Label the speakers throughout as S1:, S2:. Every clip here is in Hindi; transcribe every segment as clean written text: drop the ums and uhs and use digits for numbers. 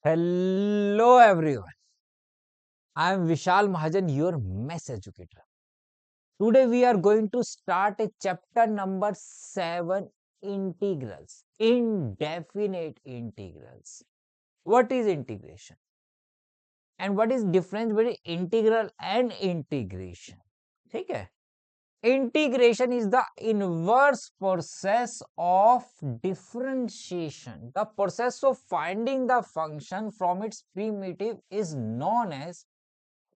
S1: Hello everyone. I am Vishal Mahajan, your mess educator. Today we are going to start a chapter number 7, integrals, indefinite integrals. What is integration? And what is difference between integral and integration? ठीक है? Integration is the inverse process of differentiation. The process of finding the function from its primitive is known as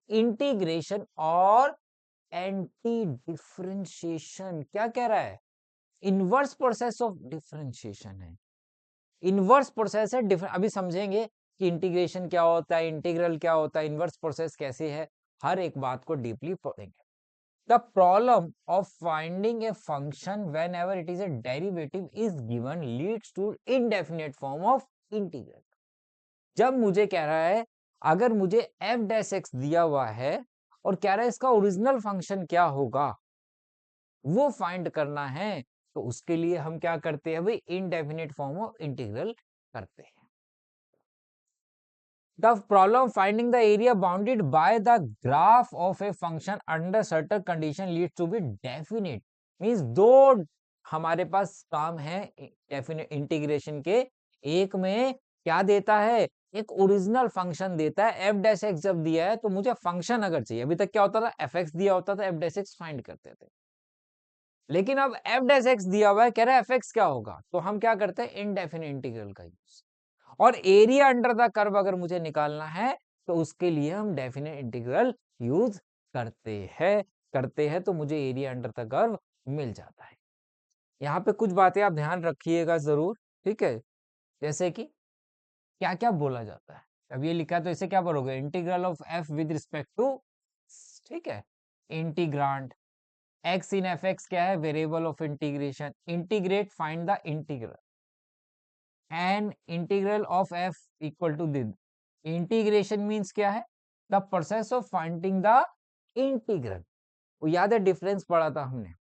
S1: integration और एंटी डिफरेंशिएशन. क्या कह रहा है? इनवर्स प्रोसेस ऑफ डिफरेंशिएशन है. इनवर्स प्रोसेस है. अभी समझेंगे कि इंटीग्रेशन क्या होता है, इंटीग्रल क्या होता है, इनवर्स प्रोसेस कैसे है. हर एक बात को डीपली पढ़ेंगे. The problem of finding a function whenever it is a derivative is given leads to indefinite form of integral. जब मुझे कह रहा है, अगर मुझे f डैश x दिया हुआ है और कह रहा है इसका ओरिजिनल फंक्शन क्या होगा, वो फाइंड करना है, तो उसके लिए हम क्या करते हैं भाई, इनडेफिनेट फॉर्म ऑफ इंटीग्रल करते हैं. The problem finding the area bounded by the graph of a function under certain condition leads to be definite. Means दो हमारे पास काम है डेफिनेट इंटीग्रेशन के. एक में क्या देता है, एक ओरिजिनल फंक्शन देता है. एफ डैश एक्स जब दिया है तो मुझे फंक्शन अगर चाहिए, अभी तक क्या होता था, एफ एक्स दिया होता था, एफ डैश एक्स फाइंड करते थे. लेकिन अब एफ डैश एक्स दिया हुआ है, कह रहा है एफ एक्स क्या होगा, तो हम क्या करते हैं, इनडेफिनेट इंटीग्रल का यूज. और एरिया अंडर द कर्व अगर मुझे निकालना है तो उसके लिए हम डेफिनेट इंटीग्रल यूज करते हैं तो मुझे एरिया अंडर द कर्व मिल जाता है. यहाँ पे कुछ बातें आप ध्यान रखिएगा जरूर. ठीक है, जैसे कि क्या क्या बोला जाता है. अब ये लिखा है तो इसे क्या बोलोगे, integral of F with respect to, ठीक है, integrand. X in F X क्या है, variable of integration. Integrate, find the integral. And integral of F equal to this. Integration means क्या है, the process of finding the integral. वो याद है डिफरेंस पढ़ा था हमने,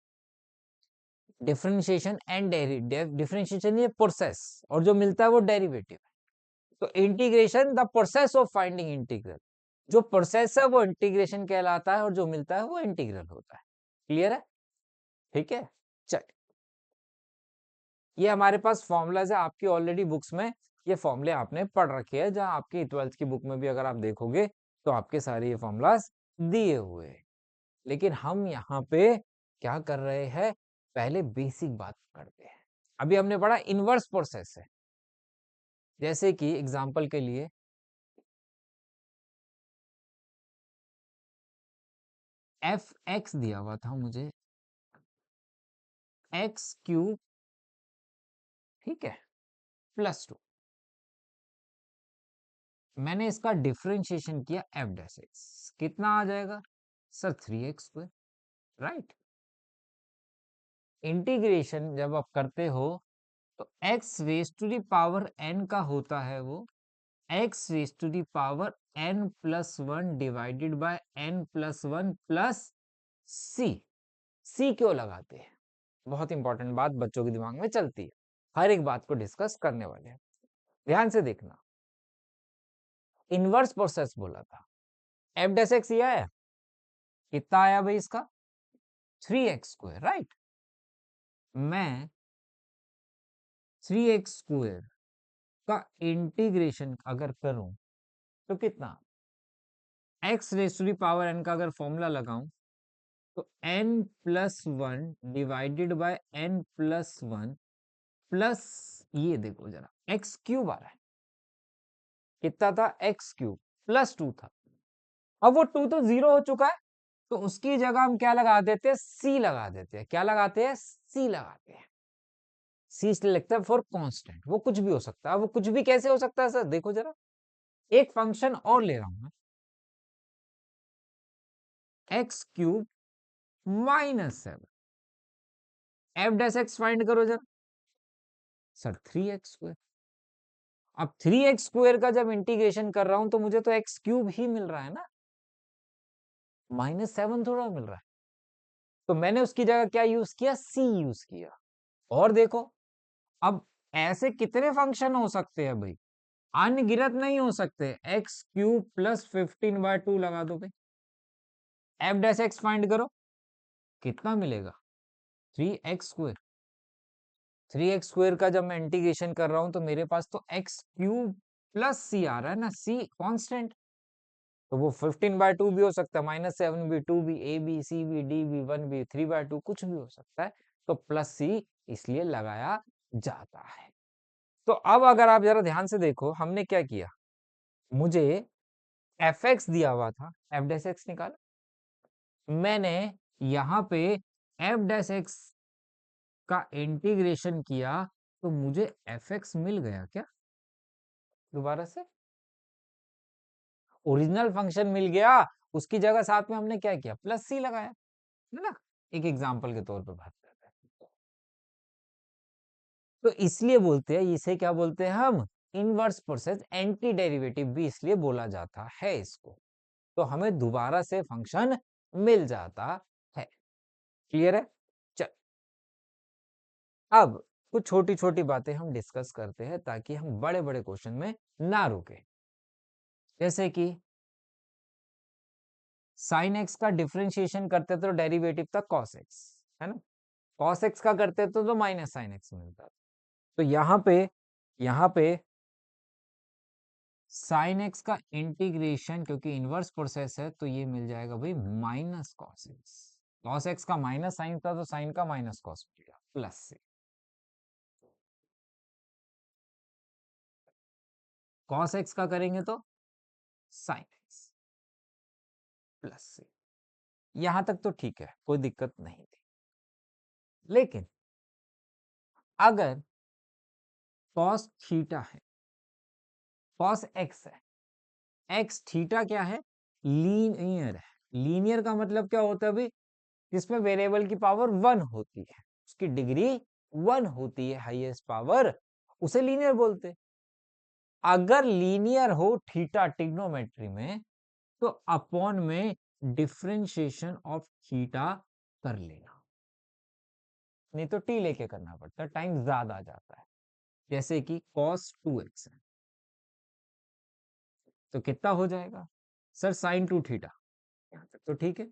S1: डिफरेंशिएशन एंड डिफरेंशिएशन ये प्रोसेस, और जो मिलता है वो डेरिवेटिव. तो integration the process of finding integral. जो प्रोसेस है वो इंटीग्रेशन कहलाता है और जो मिलता है वो इंटीग्रल होता है. क्लियर है? ठीक है, चल. ये हमारे पास फॉर्मूलाज है, आपकी ऑलरेडी बुक्स में ये फॉर्मूले आपने पढ़ रखे हैं. जहां आपकी 12th की बुक में भी अगर आप देखोगे तो आपके सारे ये फॉर्मूलाज दिए हुए हैं. लेकिन हम यहाँ पे क्या कर रहे हैं, पहले बेसिक बात करते हैं. अभी हमने पढ़ा इनवर्स प्रोसेस है. जैसे कि एग्जांपल के लिए एफ एक्स दिया हुआ था मुझे, एक्स क्यूब, ठीक है, +2. मैंने इसका डिफरेंशिएशन किया एफ डैश एक्स, कितना आ जाएगा सर, 3x², राइट. इंटीग्रेशन जब आप करते हो तो x raise to the power n का होता है वो x raise to the power n+1 divided by n+1 plus c. c क्यों लगाते हैं, बहुत इंपॉर्टेंट बात बच्चों के दिमाग में चलती है. हर एक बात को डिस्कस करने वाले हैं, ध्यान से देखना. इनवर्स प्रोसेस बोला था, एफ डैश एक्स ये आया, कितना आया भाई इसका, 3x², राइट. मैं 3x² का इंटीग्रेशन अगर करूं तो कितना, x raise to the power n का अगर फॉर्मूला लगाऊं तो n+1 divided by n+1 plus, ये देखो जरा, x³ आ रहा है. कितना था, x³ +2 था. अब वो 2 तो 0 हो चुका है, तो उसकी जगह हम क्या लगा देते हैं, c लगा देते हैं. क्या लगाते हैं, c लगाते हैं. सी लगता है फॉर कांस्टेंट. वो कुछ भी हो सकता है. वो कुछ भी कैसे हो सकता है सर, देखो जरा, एक फंक्शन और ले रहा हूं मैं, x³ -7. F dash x find करो जरा सर, 3x². अब 3x² का जब इंटीग्रेशन कर रहा हूं तो मुझे तो x³ ही मिल रहा है ना, -7 थोड़ा मिल रहा है. तो मैंने उसकी जगह क्या यूज किया, c यूज किया. और देखो, अब ऐसे कितने फंक्शन हो सकते हैं भाई, अनगिनत नहीं हो सकते। एक्स क्यूब प्लस 15/2 लगा दो भाई, एफ डैश एक्स फाइंड करो, कितना मिलेगा? 3x²। 3x² का जब मैं इंटीग्रेशन कर रहा हूं तो मेरे पास तो एक्स क्यूब प्लस सी आ रहा है ना, सी कांस्टेंट, तो वो 15/2 भी हो सकता है, -7 भी, 2 भी, ए बी सी भी, डी भी, 1 भी, 3/2 कुछ भी हो सकता है, तो प्लस सी इसलिए लगाया जाता है। तो अब अगर आप जरा ध्यान से देखो, हमने क्या किया, मुझे एफ एक्स दिया हुआ था, एफ डैश एक्स निकाला, मैंने यहां पे एफ डैश एक्स का इंटीग्रेशन किया, तो मुझे एफ एक्स मिल गया क्या? दोबारा से ओरिजिनल फंक्शन मिल गया, उसकी जगह साथ में हमने क्या किया, प्लस सी लगाया, है ना? एक एग्जांपल के तौर पे बात कर रहे हैं, तो इसलिए बोलते हैं, इसे क्या बोलते हैं हम, इनवर्स प्रोसेस एंटी डेरिवेटिव भी इसलिए बोला जाता है इसको। तो हमें दोबारा से फंक्शन मिल जाता है। क्लियर है? चल, अब कुछ छोटी छोटी बातें हम डिस्कस करते हैं ताकि हम बड़े बड़े क्वेश्चन में ना रुके। जैसे कि साइन एक्स का डिफरेंशिएशन करते तो डेरिवेटिव था कॉस एक्स, है ना? कॉस एक्स का करते तो माइनस साइन एक्स मिलता। तो यहाँ पे साइन एक्स का इंटीग्रेशन, क्योंकि इनवर्स प्रोसेस है, तो ये मिल जाएगा भाई minus cos x. Cos x का माइनस साइन था तो साइन का माइनस कॉस मिलेगा, प्लस से। कॉस एक्स का करेंगे तो साइन एक्स, प्लस से। यहां तक तो ठीक है, कोई दिक्कत नहीं थी। लेकिन अगर कॉस थीटा है, कॉस एक्स है, एक्स थीटा क्या है, लीनियर है। लीनियर का मतलब क्या होता है भाई, जिसमें वेरिएबल की पावर 1 होती है, उसकी डिग्री 1 होती है, हाईएस्ट पावर, उसे लीनियर बोलते हैं। अगर लीनियर हो थीटा ट्रिग्नोमेट्री में, तो अपॉन में डिफरेंशिएशन ऑफ थीटा कर लेना, नहीं तो टी लेके करना पड़ता है, टाइम ज्यादा आ जाता है। जैसे कि cos 2x है, तो कितना हो जाएगा सर, sin 2 थीटा, यहाँ तक तो ठीक है।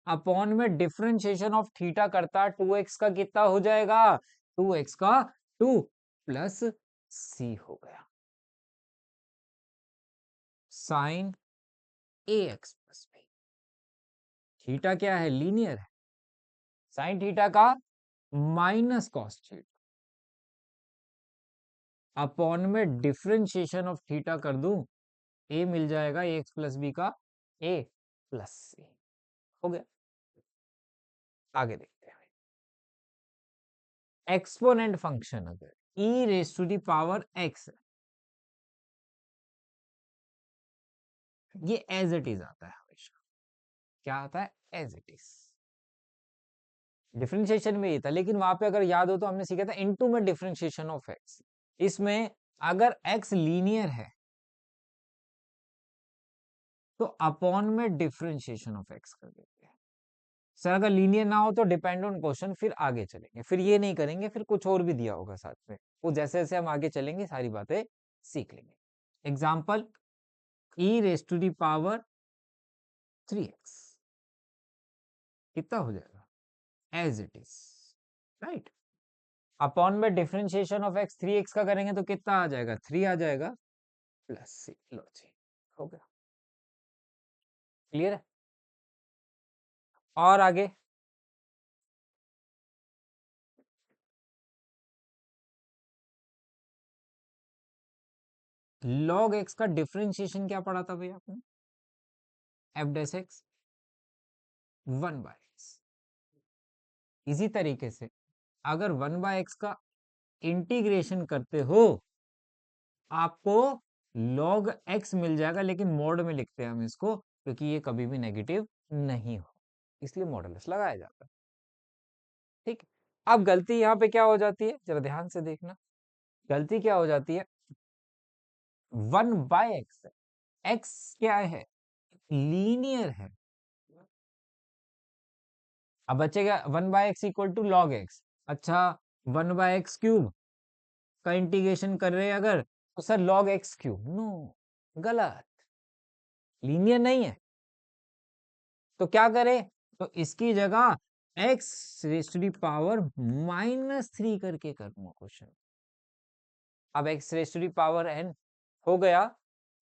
S1: अपॉन में डिफरेंशिएशन ऑफ थीटा करता 2x का कितना हो जाएगा, 2x का 2 प्लस c हो गया, sine ax plus b। Theta क्या है, लीनियर है, साइन थीटा का माइनस कॉस थीटा, अपॉन में डिफरेंशिएशन ऑफ थीटा कर दूं, a मिल जाएगा ax प्लस बी का a प्लस सी, हो गया। आगे देखते हैं, एक्सपोनेंट फंक्शन अगर e raise to the power x, ये एज इट इज आता है हमेशा, क्या आता है, एज इट इज। डिफरेंशिएशन में ये था, लेकिन वहां पे अगर याद हो तो हमने सीखा था इनटू में डिफरेंशिएशन ऑफ एक्स। इसमें अगर एक्स लीनियर है तो अपॉन में डिफरेंशिएशन ऑफ एक्स कर देते हैं। सर अगर लीनियर ना हो तो डिपेंड ऑन क्वेश्चन, फिर आगे चलेंगे, फिर ये नहीं करेंगे, फिर कुछ और भी दिया होगा साथ में, वो जैसे जैसे हम आगे चलेंगे सारी बातें सीख लेंगे। Example, E raise to the power 3x कितना हो जाएगा, as it is, right. Upon में डिफरेंशिएशन ऑफ एक्स 3x का करेंगे तो कितना आ जाएगा, 3 आ जाएगा, प्लस सी, लो जी, हो गया। क्लियर है? और आगे, log x का डिफरेंशिएशन क्या पढ़ा था भैया आपने, एफ डैश एक्स 1/x। इसी तरीके से अगर 1/x का इंटीग्रेशन करते हो, आपको log x मिल जाएगा, लेकिन मोड में लिखते हैं हम इसको, क्योंकि ये कभी भी नेगेटिव नहीं हो, इसलिए मॉडुलस लगाया जाता है। ठीक। अब गलती यहाँ पे क्या हो जाती है, जरा ध्यान से देखना, गलती क्या हो जाती है, 1/x है, x क्या है, लीनियर है। अब बचेगा 1/x equal to log x. अच्छा, 1/x क्यूब का इंटीग्रेशन कर रहे हैं अगर, तो सर log x क्यूब, नो, गलत, लीनियर नहीं है। तो क्या करें, तो इसकी जगह x raise to the power -3 करके करूंगा क्वेश्चन। अब x raise to the power n हो गया,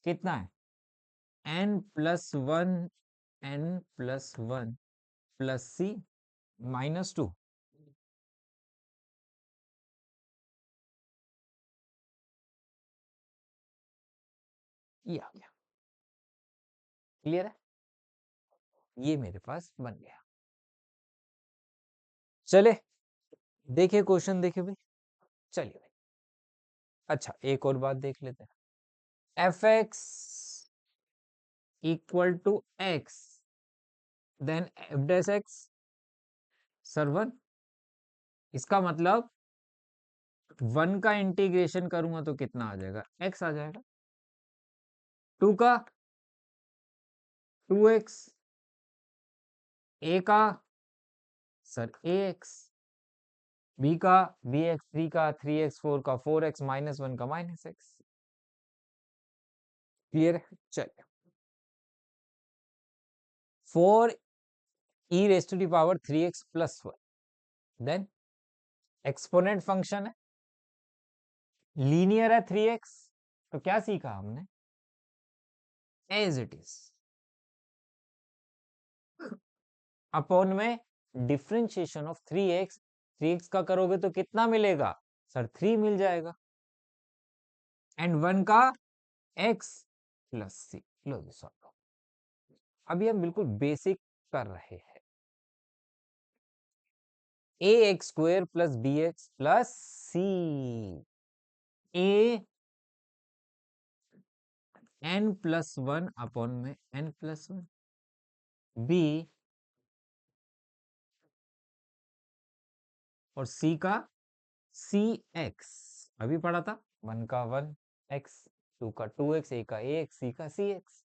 S1: कितना है, n+1 n+1 प्लस c -2। ये आ गया, क्लियर है, ये मेरे पास बन गया। चले देखिए क्वेश्चन, देखिए भाई, चलिए भाई। अच्छा एक और बात देख लेते हैं, fx equal to x then f dash x, sir 1, इसका मतलब 1 का इंटीग्रेशन करूंगा तो कितना आ जाएगा, x आ जाएगा, 2 का 2x, a का सर ax, b का bx, 3 का 3x, 4 का 4x, -1 का -x। क्लियर है, चलिए, 4 e raise to the power 3x plus 1, then exponent function है, लीनियर है 3x, तो क्या सीखा हमने, एज इट इज, अपॉन में डिफरेंशिएशन ऑफ 3x, 3x का करोगे तो कितना मिलेगा, सर 3 मिल जाएगा, एंड 1 का x प्लस सी। लो जी सॉल्व, अभी हम बिल्कुल बेसिक कर रहे हैं, ax² plus bx plus c, a n+1 upon में n+1, b और c का cx, अभी पढ़ा था, 1 का 1x, 2 का 2x, a का ax, c का cx।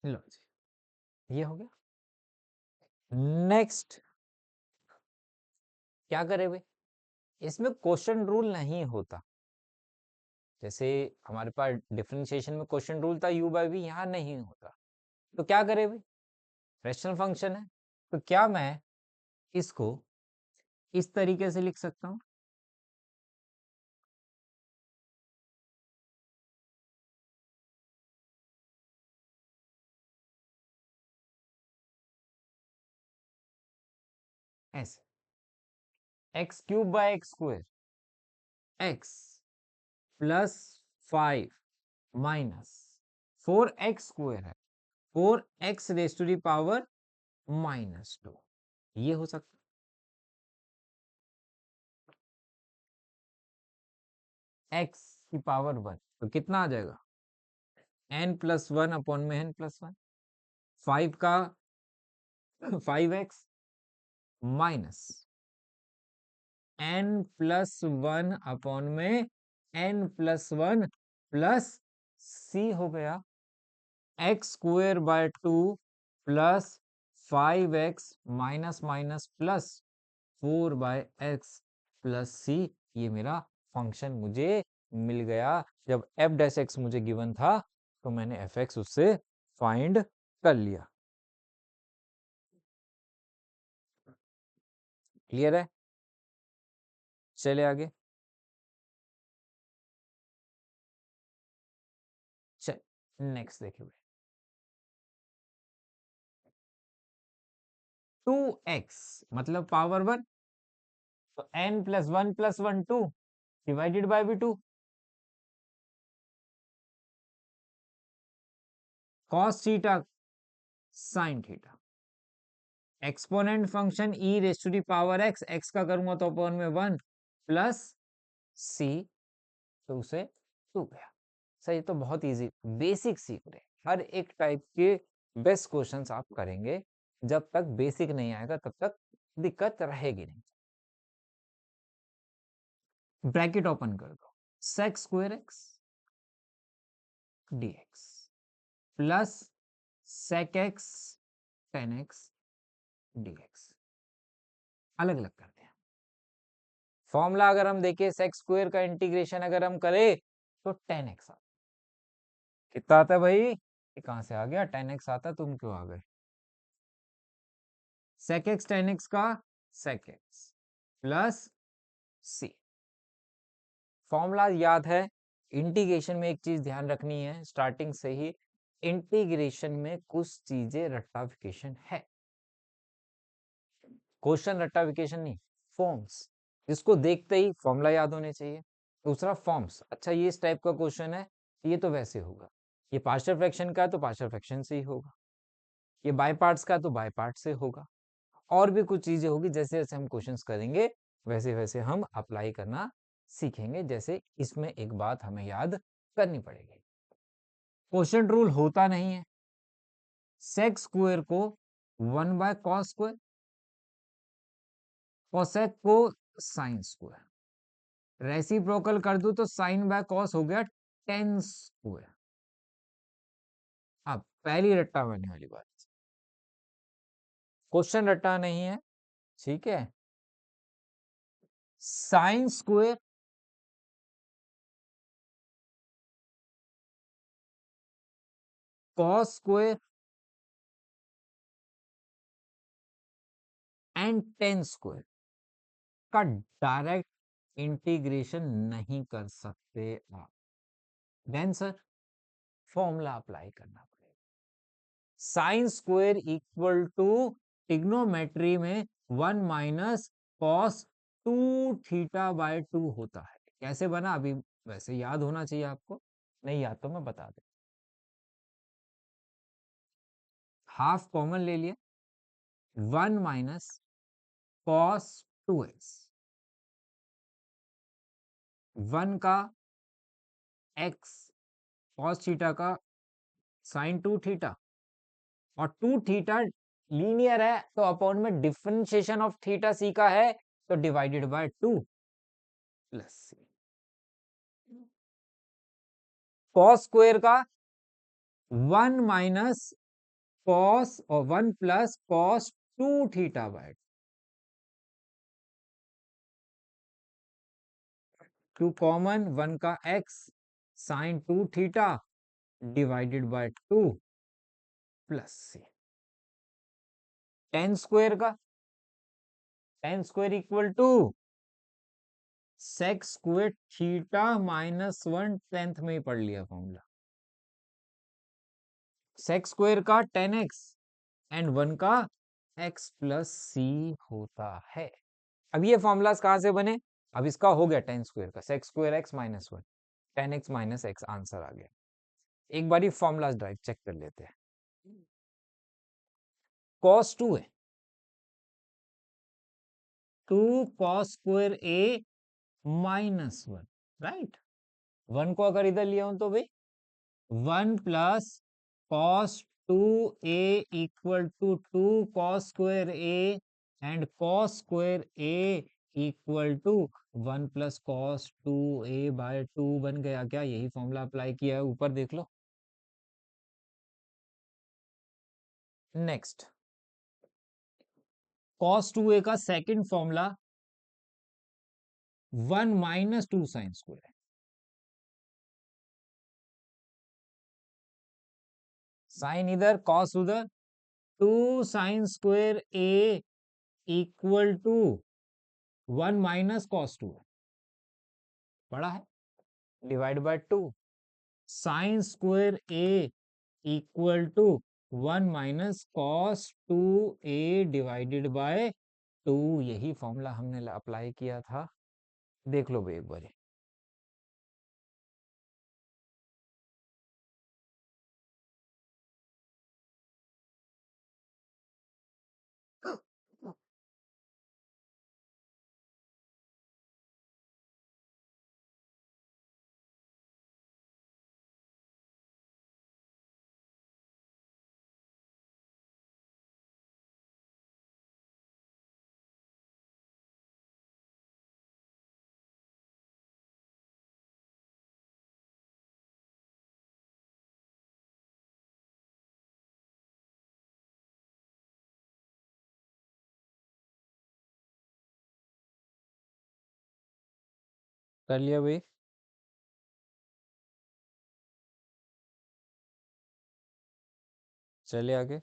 S1: लो जी, ये हो गया। नेक्स्ट क्या करें भाई, इसमें क्वेश्चन रूल नहीं होता, जैसे हमारे पास डिफरेंशिएशन में क्वेश्चन रूल था u बाई v, यहाँ नहीं होता। तो क्या करें भाई, रैशनल फंक्शन है, तो क्या मैं इसको इस तरीके से लिख सकता हूं, ऐसे, x³ bye x² x plus 5 minus 4x² है, 4x rays to the power -2, ये हो सकता है, x की पावर 1, तो कितना आ जाएगा, n+1 अपॉन में n+1, 5 का 5x माइनस n+1 अपॉन में n+1 प्लस c हो गया, x² by 2 plus 5x minus minus plus 4 by x plus c, ये मेरा फंक्शन मुझे मिल गया। जब f डैश x मुझे गिवन था तो मैंने fx उससे फाइंड कर लिया। क्लियर है, चले आगे, चल नेक्स्ट देखिए, 2x मतलब पावर 1, तो n+1 प्लस 1 2 डिवाइडेड बाय भी 2, cos theta sin theta, exponent function e raise to the power x, x का करूंगा तो अपॉन में 1 प्लस c, तो उसे 2 गया। सही, तो बहुत इजी, बेसिक सीख रहे, हर एक टाइप के बेस्ट क्वेश्चंस आप करेंगे, जब तक बेसिक नहीं आएगा तब तक दिक्कत रहेगी नहीं। ब्रैकेट ओपन कर दो, sec² x dx plus sec x tan x dx अलग अलग करते हैं। फॉर्मूला अगर हम देखें सेक स्क्वायर का इंटीग्रेशन अगर हम करें तो tan x आता है। कितना आता है भाई? ये कहां से आ गया? tan x आता, तुम क्यों आ गए? sec x tan x का sec x plus c। Formula याद है। इंटीग्रेशन में एक चीज ध्यान रखनी है स्टार्टिंग से ही, इंटीग्रेशन में कुछ चीजें रट्टाफिकेशन है। क्वेश्चन रट्टाफिकेशन नहीं, फॉर्म्स। इसको देखते ही फॉर्मूला याद होने चाहिए। दूसरा फॉर्म्स, अच्छा ये इस टाइप का क्वेश्चन है, ये तो वैसे होगा। ये पार्शियल फ्रैक्शन का है तो पार्शियल फ्रैक्शन से ही होगा। ये बाय पार्ट्स का है तो बाय पार्ट से होगा। और भी कुछ चीजें होगी, जैसे जैसे हम क्वेश्चंस करेंगे वैसे वैसे हम अप्लाई करना सीखेंगे। जैसे इसमें एक बात हमें याद करनी पड़ेगी, क्वेश्चन रूल होता नहीं है सेक स्क्वायर को 1/cos स्क्वायर, कोसेक को साइन स्क्वायर, रेसिप्रोकल कर दूं तो साइन बाय कॉस हो गया टेन स्क्वायर। अब पहली रट्टा बनने वाली बात, क्वेश्चन रट्टा नहीं है, ठीक है। Sine square cos square and ten square का डायरेक्ट इंटीग्रेशन नहीं कर सकते आप। देन सर फॉर्मूला अप्लाई करना पड़ेगा। Sine square equal to trigonometry में 1 - कॉस 2θ/2 होता है। कैसे बना अभी वैसे याद होना चाहिए आपको, नहीं याद तो मैं बता दे। हाफ कॉमन ले लिया, 1 - कॉस 2x, 1 का x कॉस थीटा का साइन 2θ, और 2θ लीनियर है तो अपॉन में डिफरेंशिएशन ऑफ थीटा सीखा है तो divided by 2 plus C. Cos square का 1 - कॉस और 1 + कॉस 2θ/2, 2 कॉमन, 1 का x sine 2θ divided by 2 plus C. Tan square का, tan square equal to sec square theta -1, 10th में ही पढ़ लिया फॉर्मूला। सेक स्क्वायर का 10x एंड 1 का x प्लस सी होता है। अब ये फॉर्मूलाज कहां से बने? अब इसका हो गया टेन स्क्वायर का sec square x -1, 10x - x answer आ गया। एक बारी फॉर्मूलाज ड्राइव चेक कर लेते हैं। cos 2 है, 2 cos स्क्वायर a -1, राइट। 1 को अगर इधर लिया हूं तो भाई 1 + cos 2a equal to 2 cos square a and cos square a equal to 1 + cos 2a/2 बन गया। क्या यही फॉर्मूला अप्लाई किया है? ऊपर देख लो। नेक्स्ट cos 2a का सेकंड फॉर्मूला 1 - 2 साइन स्क्वायर है। साइन इधर cos उधर, 2 sine square a equal to 1 - cos 2 बड़ा है, divide by 2 sine square a equal to 1 - cos 2a divided by 2। यही फॉर्मूला हमने अप्लाई किया था, देख लो भाई एक बार। कर लिया भाई। चलिए आगे।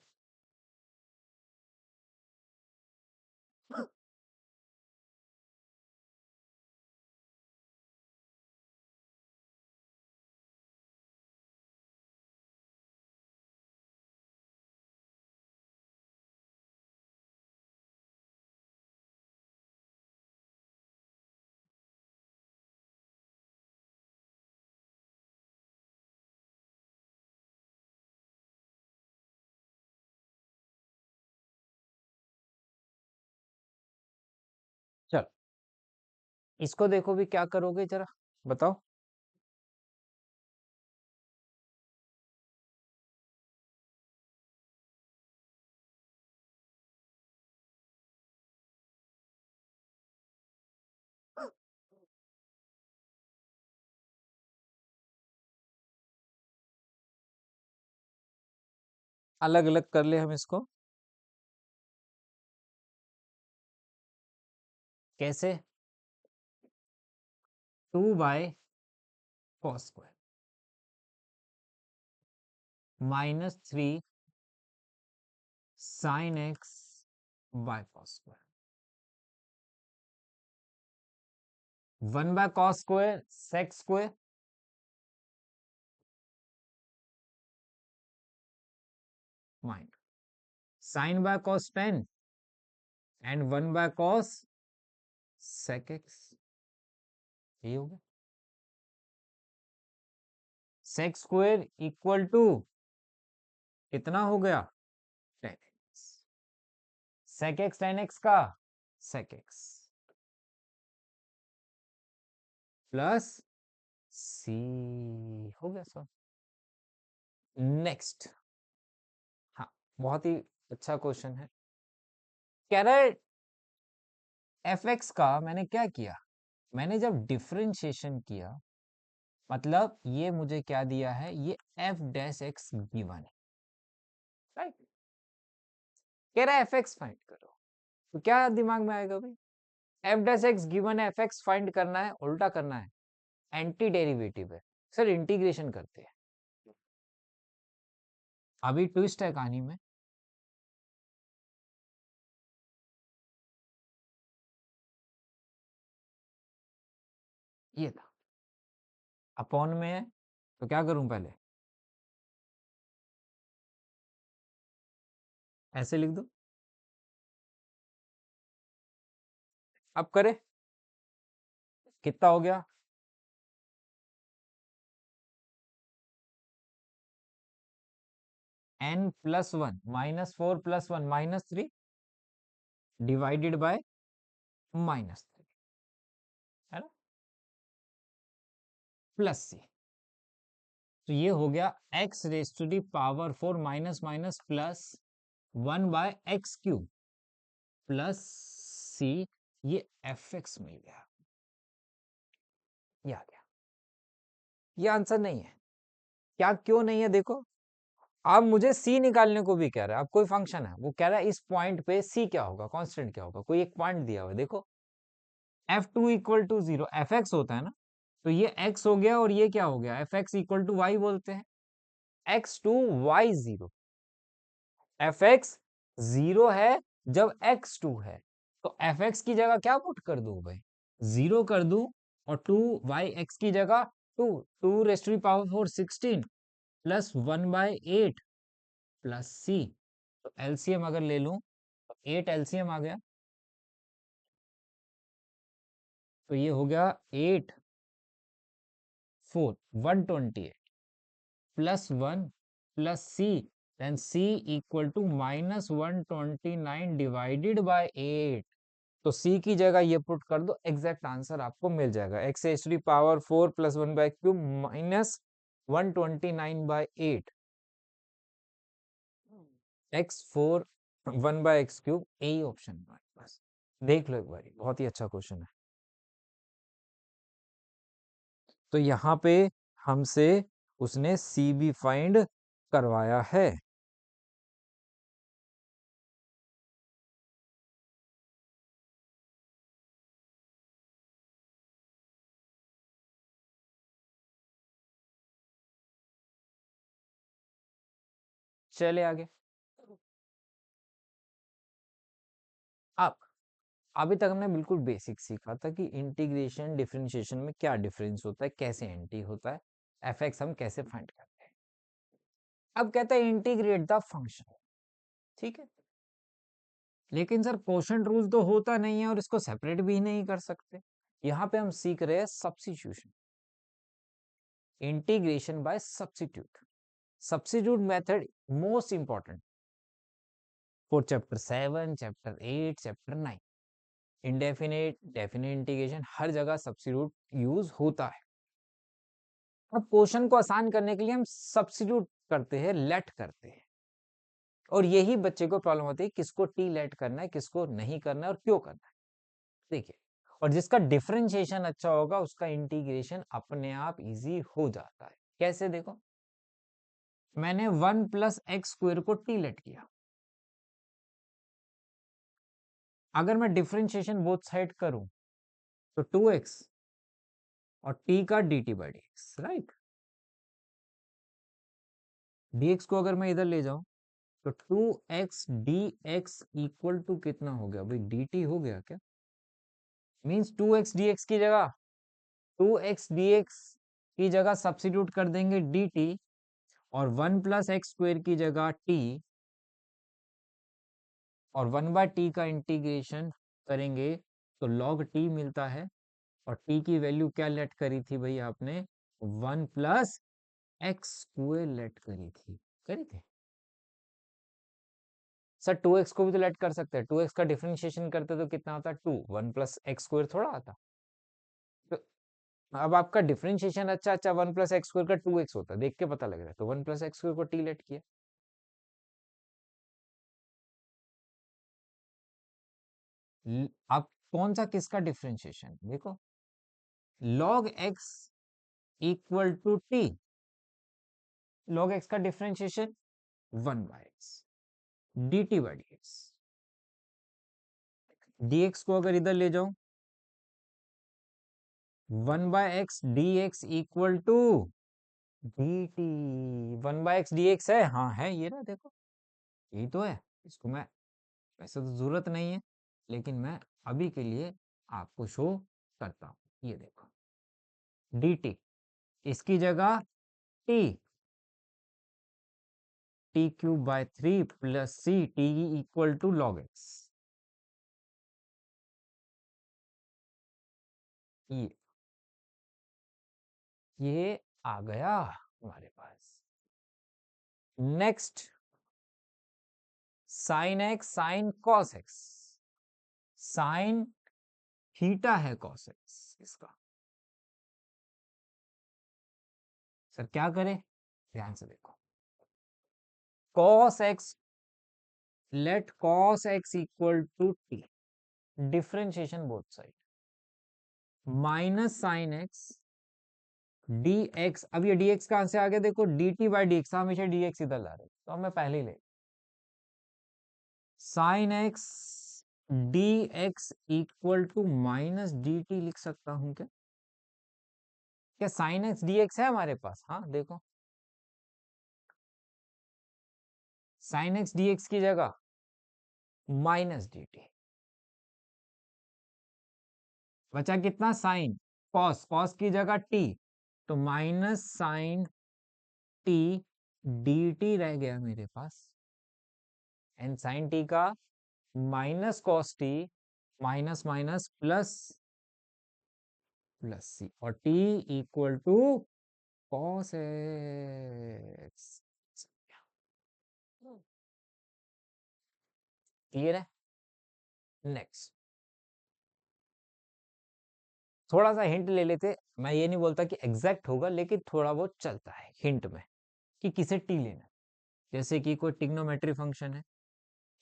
S1: चल, इसको देखो भी, क्या करोगे जरा बताओ। अलग अलग कर ले हम इसको। कैसे? 2/cos² -3 sin x/cos²। 1/cos² sec², minus sin/cos tan and 1/cos sec x। ये हो गया। sec² इक्वल टू कितना हो गया? tan x। sec x tan x का sec x प्लस c। हो गया सर। नेक्स्ट। हाँ, बहुत ही अच्छा क्वेश्चन है। कह रहा है एफ एक्स का मैंने क्या किया, मैंने जब डिफरेंशिएशन किया, मतलब ये मुझे क्या दिया है, ये एफ डैश एक्स गिवन है, राइट। कह रहा है एफ एक्स फाइंड करो, तो क्या दिमाग में आएगा भाई? एफ डैश एक्स गिवन है, एफ एक्स फाइंड करना है, उल्टा करना है, एंटी डेरिवेटिव है सर, इंटीग्रेशन करते हैं। अभी ट्विस्ट है कहानी में। ये था, अपॉन में है, तो क्या करूं पहले, ऐसे लिख दो। अब करे, कितना हो गया? n+1 -4 + 1 -3 डिवाइडेड बाय -3, है ना, प्लस c। तो ये हो गया x⁴ minus minus plus 1/x³ plus c। ये एफ एक्स मिल गया। ये आ गया। ये आंसर नहीं है। क्या क्यों नहीं है देखो। अब मुझे c निकालने को भी कह रहा है। अब कोई फंक्शन है, वो कह रहा है इस पॉइंट पे c क्या होगा, कांस्टेंट क्या होगा, कोई एक पॉइंट दिया हुआ है देखो, f2 = 0, एफ एक्स होता है ना, तो ये x हो गया और ये क्या हो गया, एफ एक्स = y बोलते हैं, x2 y0। एफ एक्स 0 है जब x2 है, तो एफ एक्स की जगह क्या पुट कर दूं भाई, 0 कर दूं, और 2y(x) की जगह 2, 2⁴ 16 प्लस 1/8 प्लस c। तो एलसीएम अगर ले लूं तो 8 एलसीएम आ गया, तो ये हो गया 8 4 128 plus 1 plus c, then c = -129 divided by 8। तो c की जगह ये पुट कर दो, एग्जैक्ट आंसर आपको मिल जाएगा, x⁴ plus 1/3 minus 129/8 x4 1/x³। यही ऑप्शन है हमारे पास। देख लो एक बार, बहुत ही अच्छा क्वेश्चन है। तो यहाँ पे हमसे उसने सी भी फाइंड करवाया है। चले आगे। अब अभी तक हमने बिल्कुल बेसिक सीखा था कि इंटीग्रेशन डिफरेंशिएशन में क्या डिफरेंस होता है, कैसे एंटी होता है, एफ हम कैसे फाइंड करते हैं। अब कहता है इंटीग्रेट द फंक्शन, ठीक है। लेकिन सर क्वोशंट रूल तो होता नहीं है और इसको सेपरेट भी नहीं कर सकते। यहां पे हम सीख रहे हैं substitution, integration by substitute. Substitute method most important for chapter 7, chapter 8, chapter 9। Indefinite, definite integration, हर जगह सब्स्टिट्यूट यूज होता है। अब क्वेश्चन को आसान करने के लिए हम सब्स्टिट्यूट करते हैं, लेट करते हैं। और यही बच्चे को प्रॉब्लम होती है, किसको टी लेट करना है, किसको नहीं करना है और क्यों करना है। देखिए, और जिसका डिफरेंशिएशन अच्छा होगा उसका इंटीग्रेशन अपने आप इजी हो जाता है। कैसे, देखो, मैंने 1 प्लस एक्स स्क्वायर को टी लेट किया। अगर मैं डिफरेंशिएशन बोथ साइड करूं तो 2x और t का dt by dx, right. dx को अगर मैं इधर ले जाऊं तो 2x dx इक्वल टू कितना हो गया भाई, dt हो गया क्या। मींस 2x dx की जगह 2x dx की जगह सब्स्टिट्यूट कर देंगे dt, और 1 प्लस एक्स स्क्वायर की जगह t, और 1 बाय टी का इंटीग्रेशन करेंगे तो log t मिलता है। और t की वैल्यू क्या लेट करी थी भाई आपने, 1 प्लस एक्स स्क्वायर लेट करी थी, करी थी। सर 2x को भी तो लेट कर सकते हैं, 2x का डिफरेंशिएशन करते तो कितना आता, 2, 1 प्लस एक्स स्क्वायर थोड़ा आता। तो अब आपका डिफरेंशिएशन अच्छा अच्छा 1 प्लस एक्स स्क्वायर का 2x होता, देख के पता लग रहा है, तो 1 प्लस एक्स स्क्वायर को टी लेट किया। अब कौन सा किसका डिफरेंशिएशन देखो, log x equal to t, log x का differentiation 1 by x dt by dx। dx को अगर इधर ले जाऊं 1 by x dx equal to dt। 1 by x dx है, हाँ है, ये ना देखो, यही तो है। इसको मैं, वैसे तो जरूरत नहीं है लेकिन मैं अभी के लिए आपको शो करता हूं। ये देखो dt, इसकी जगह t, T cube by 3 plus C T equal to log X. ये आ गया हमारे पास। Next, sine X sine cos X, sine theta है कॉस एक्स इसका। सर क्या करें, ध्यान से देखो, cos X, let cos X equal to T, differentiation both side, minus sine x dx। अब ये dx कहां से आ गया, देखो dt बाई dx, हमेशा dx इधर ला रहे तो मैं पहले ही ले, sine x dx equal to minus dt लिख सकता हूं क्या, क्या साइन एक्स dx है हमारे पास, हाँ देखो, साइन एक्स dx की जगह माइनस dt, बचा कितना साइन, कॉस, कॉस की जगह t, तो माइनस साइन t dt रह गया मेरे पास। एंड साइन t का minus cos T, minus minus plus plus C, और t equal to cos X. Clear है। नेक्स्ट, थोड़ा सा हिंट ले लेते, मैं ये नहीं बोलता कि एग्जैक्ट होगा लेकिन थोड़ा बहुत चलता है हिंट में कि किसे टी लेना है। जैसे कि कोई टिग्नोमेट्री फंक्शन है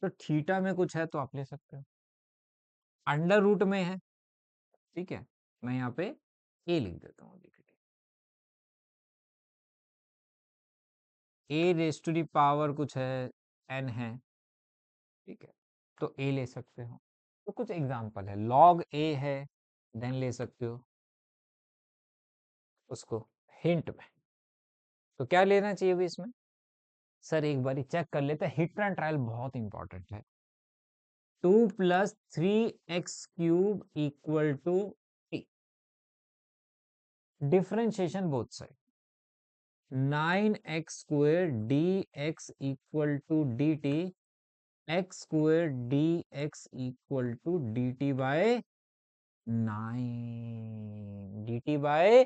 S1: तो थीटा में कुछ है तो आप ले सकते हो, अंडर रूट में है, ठीक है, मैं यहाँ पे ए लिख देता हूँ, ए रेस टू दी पावर कुछ है, एन है, ठीक है, तो ए ले सकते हो। तो कुछ एग्जांपल है, लॉग ए है, देन ले सकते हो उसको हिंट में। तो क्या लेना चाहिए भी इसमें, सर एक बार चेक कर लेते हैं, हिट एंड ट्रायल बहुत इंपॉर्टेंट है। 2 plus 3x³ equal to T, differentiation both side, 9x² dx equal to D t, x² dx equal to D t by 9, d t by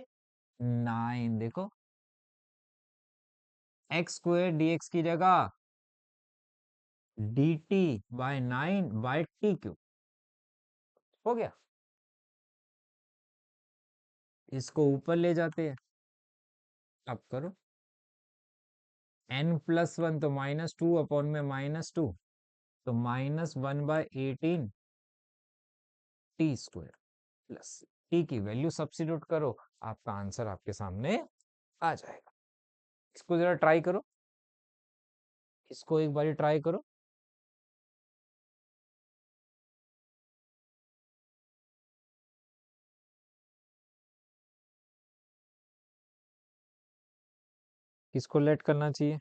S1: 9। देखो x² dx की जगह डी टी बाय 9/t³ हो गया। इसको ऊपर ले जाते हैं, अब करो n+1 तो -2 अपॉन में -2, तो -1/18 t² प्लस t की वैल्यू सब्स्टिट्यूट करो, आपका आंसर आपके सामने आ जाएगा। इसको जरा ट्राई करो, इसको एक बार ट्राई करो। किसको लेट करना चाहिए?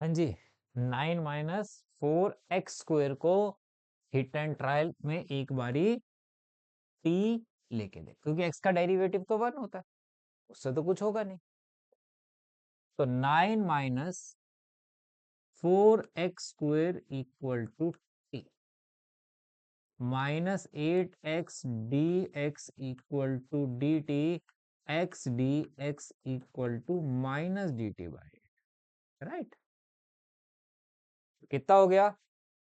S1: हाँ जी, 9 - 4x² को हिट एंड ट्रायल में एक बारी t लेके दे, क्योंकि x का डेरिवेटिव तो 1 होता है, उससे तो कुछ होगा नहीं। तो 9 - 4x² equal to t, -8x dx equal to D t, x dx equal to -dt/8, right. कितना हो गया?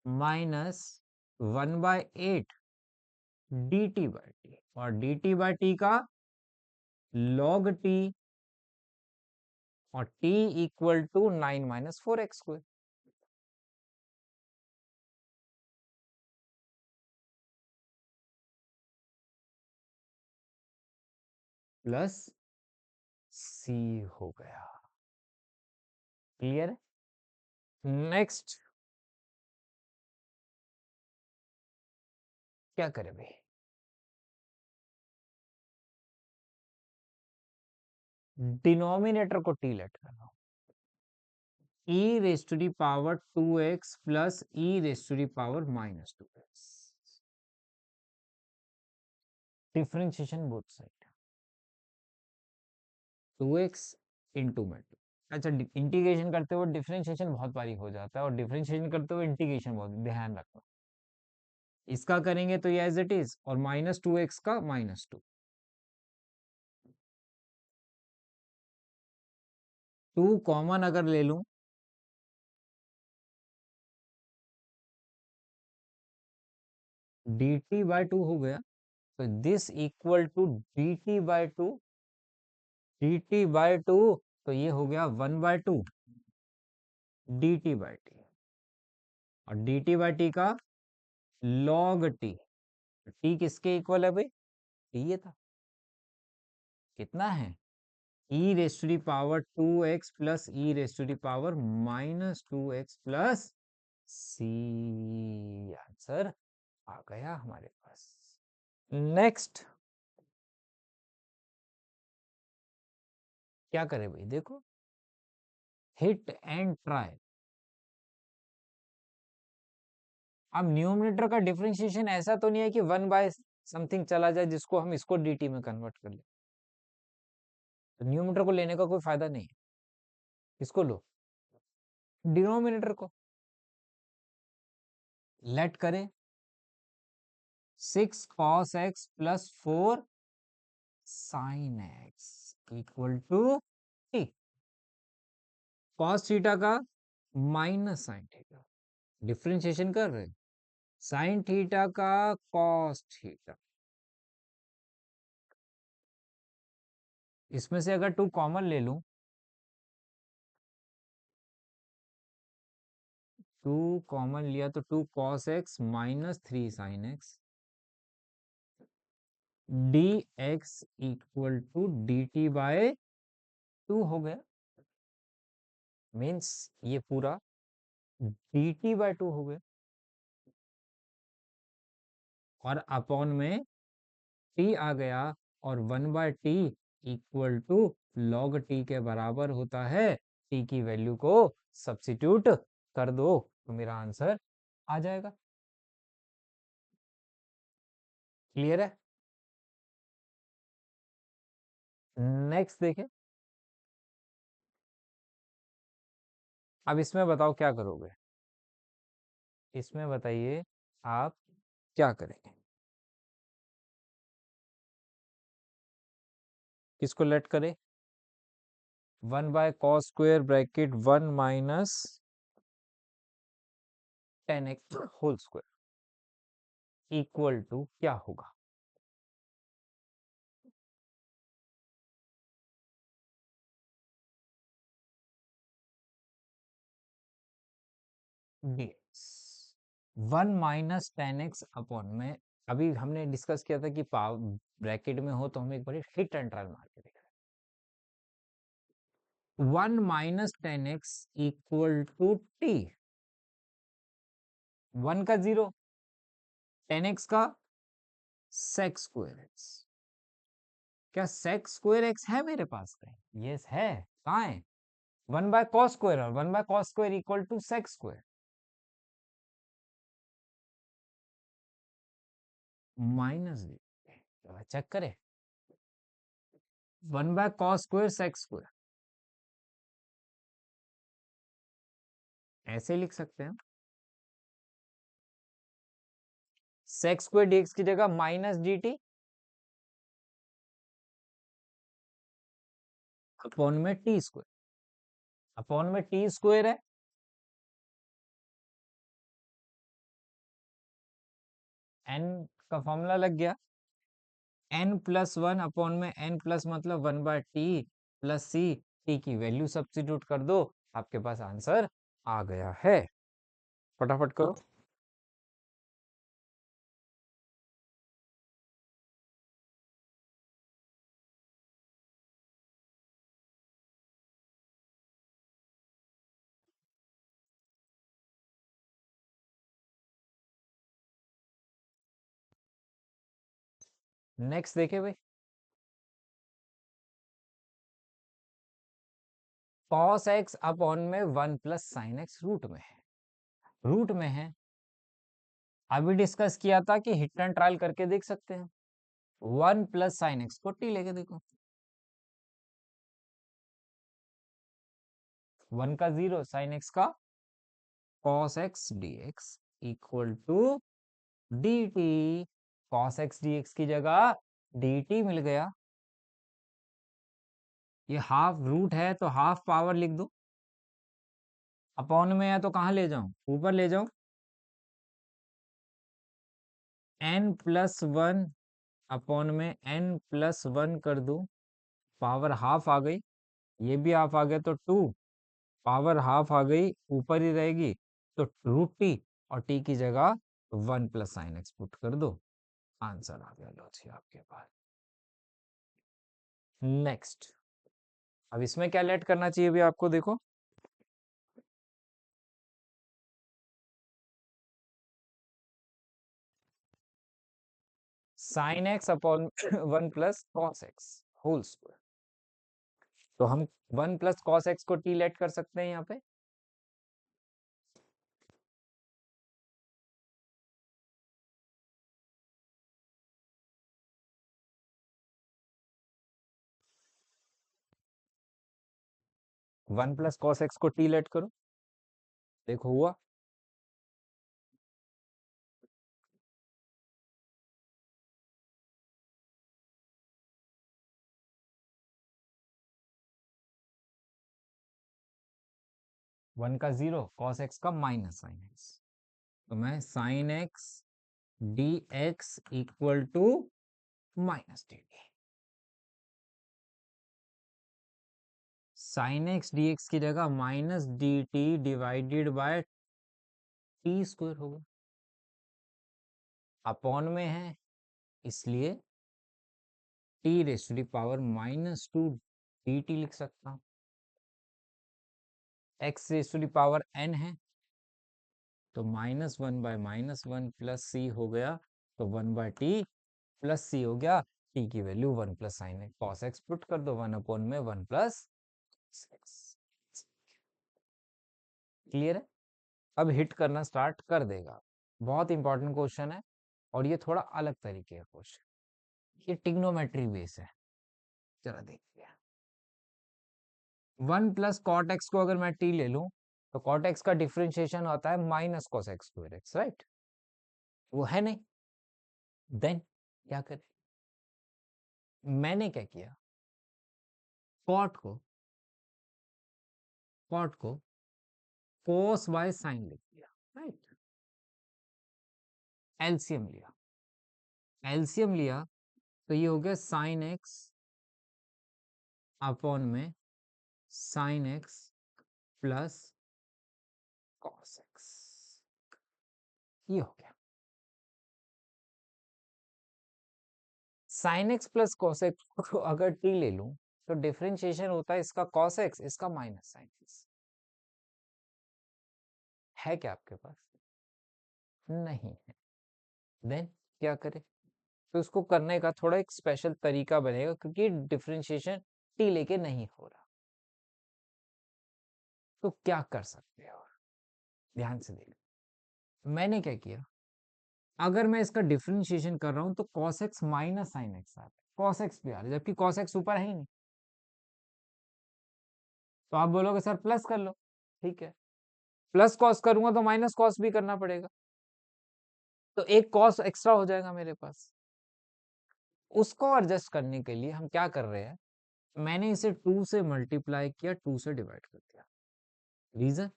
S1: -1/8 dt/t, और dt/t का log t, और t equal to 9 - 4x²। Plus c हो गया। क्लियर है? नेक्स्ट क्या करें भाई? डिनोमिनेटर को t लेट करना, e⁻² plus e⁻²। Differentiation both side, 2x into में 2। अच्छा, इंटीग्रेशन करते हुए डिफरेंशिएशन बहुत बारी हो जाता है, और डिफरेंशिएशन करते हुए इंटीग्रेशन बहुत, ध्यान रखना। इसका करेंगे तो ये एज इट इज, और -2x का -2, 2 कॉमन अगर ले लूं, dt/2 हो गया, तो this equal to dt/2, dt/2, तो ये हो गया 1/2 dt/t, और dt/t का log t, t किसके इक्वल है भाई? t ये था, कितना है? e⁻²x plus e⁻−2x plus c, answer आ गया हमारे पास। नेक्स्ट क्या करें भाई? देखो, हिट एंड ट्राई। अब न्यूमरेटर का डिफरेंशिएशन ऐसा तो नहीं है कि 1/समथिंग चला जाए, जिसको हम इसको dt में कन्वर्ट कर ले, तो न्यूमरेटर को लेने का कोई फायदा नहीं है। किसको लो? डिनोमिनेटर को। लेट करें 6 cos x plus 4 sin x equal to t, cos theta का माइनस sin थीटा, डिफरेंशिएशन कर रहे हैं, sin थीटा का cos थीटा, इसमें से अगर 2 कॉमन ले लूं, 2 कॉमन लिया तो 2 cos x minus 3 sin x, d x equal to D t by 2 हो गया। मीन्स ये पूरा डी टी बाय 2 हो गया, और अपॉन में टी आ गया, और 1/t equal to log T के बराबर होता है। टी की वैल्यू को सब्स्टिट्यूट कर दो तो मेरा आंसर आ जाएगा। क्लियर है? नेक्स्ट देखें। अब इसमें बताओ क्या करोगे, इसमें बताइए आप क्या करेंगे। किसको लेट करें? 1/cos² bracket 1 minus 10x whole square equal to क्या होगा? dx 1 माइनस 10x अपॉन में, अभी हमने डिस्कस किया था कि ब्रैकेट में हो तो हम एक बार हिट एंड ट्रायल मार के देख रहे हैं। 1 minus 10x equal to T, 1 का 0, 10x का सेक स्क्वायर एक्स। क्या सेक स्क्वायर एक्स है मेरे पास कहीं? यस है। कहाँ है? 1/cos², और 1/cos² equal to sec square minus, check करें। 1/cos² सेक स्क्वायर ऐसे लिख सकते हैं। सेक स्क्वायर डीएक्स की जगह माइनस डी टी अपॉन में टी स्क्वायर, अपॉन में टी स्क्वायर है, एन का फॉर्मूला लग गया। n+1 अपॉन में n प्लस मतलब 1/t प्लस सी, टी की वैल्यू सब्स्टिट्यूट कर दो, आपके पास आंसर आ गया है। फटाफट करो। नेक्स्ट देखे भाई। cos x अपॉन में 1 प्लस साइन एक्स रूट में है, रूट में है। अभी डिस्कस किया था कि हिट एंड ट्रायल करके देख सकते हैं। 1 प्लस साइन एक्स को टी लेके देखो, 1 का 0, साइन एक्स का cos x dx equal to dt। cos x dx की जगह dt मिल गया। ये हाफ रूट है तो हाफ पावर लिख दो, अपॉन में है तो कहां ले जाऊं? ऊपर ले जाऊं। n+1 अपॉन में n+1 कर दूं, पावर हाफ आ गई, ये भी हाफ आ गया तो 2, पावर हाफ आ गई, ऊपर ही रहेगी तो रूट टी, और टी की जगह 1 प्लस साइन एक्स पुट कर दो, आंसर आ गया। लो जी आपके पास। नेक्स्ट, अब इसमें क्या लेट करना चाहिए भी आपको, देखो। Sine x upon 1 plus cos x whole square, तो हम 1 प्लस कॉस एक्स को टी लेट कर सकते हैं यहाँ पे। वन प्लस कॉस एक्स को टी लेट करो, देखो हुआ। 1 का 0, कॉस एक्स का माइनस साइन एक्स, तो मैं sine x D x equal to minus d t. Sine x D x की जगह minus d t divided by t square होगा, अपॉन में है इसलिए t raise to the power -2 dt लिख सकता हूँ। X raise to the power n है तो -1/-1 प्लस सी हो गया, तो 1/t प्लस सी हो गया, t की वैल्यू 1 प्लस साइन है कॉस एक्स पुट कर दो 1/1 प्लस एक्स। क्लियर है? अब हिट करना स्टार्ट कर देगा। बहुत इंपॉर्टेंट क्वेश्चन है और ये थोड़ा अलग तरीके का क्वेश्चन, ये ट्रिग्नोमेट्री बेस है। जरा देखिए, 1 प्लस कॉट एक्स को अगर मैं टी ले लूं तो कॉट एक्स का डिफरेंशिएशन होता है minus cos X square x, right? वो है नहीं, देन क्या करें? मैंने क्या किया, कॉट को कोस बाय साइन लिख दिया, राइट? एलसीएम लिया, तो ये हो गया साइन एक्स अपॉन में sine x plus cos x, ये हो गया। Sine x plus cos x को अगर टी ले लूं तो डिफरेंशिएशन होता है इसका कॉस एक्स, इसका माइनस साइन एक्स। है क्या आपके पास? नहीं है। देन क्या करें? तो उसको करने का थोड़ा एक स्पेशल तरीका बनेगा क्योंकि डिफरेंशिएशन टी लेके नहीं हो रहा। तो क्या कर सकते हो, ध्यान से देखो। मैंने क्या किया, अगर मैं इसका डिफरेंशिएशन कर रहा हूं तो cos x minus sine X आ रहा है, cos x भी आ रहा है, जबकि cos x ऊपर है ही नहीं। तो आप बोलोगे सर प्लस कर लो, ठीक है, प्लस कॉस करूंगा तो माइनस कॉस भी करना पड़ेगा, तो एक कॉस एक्स्ट्रा हो जाएगा मेरे पास। उसको एडजस्ट करने के लिए हम क्या कर रहे हैं, मैंने इसे 2 से मल्टीप्लाई किया, 2 से डिवाइड कर दिया। रीजन,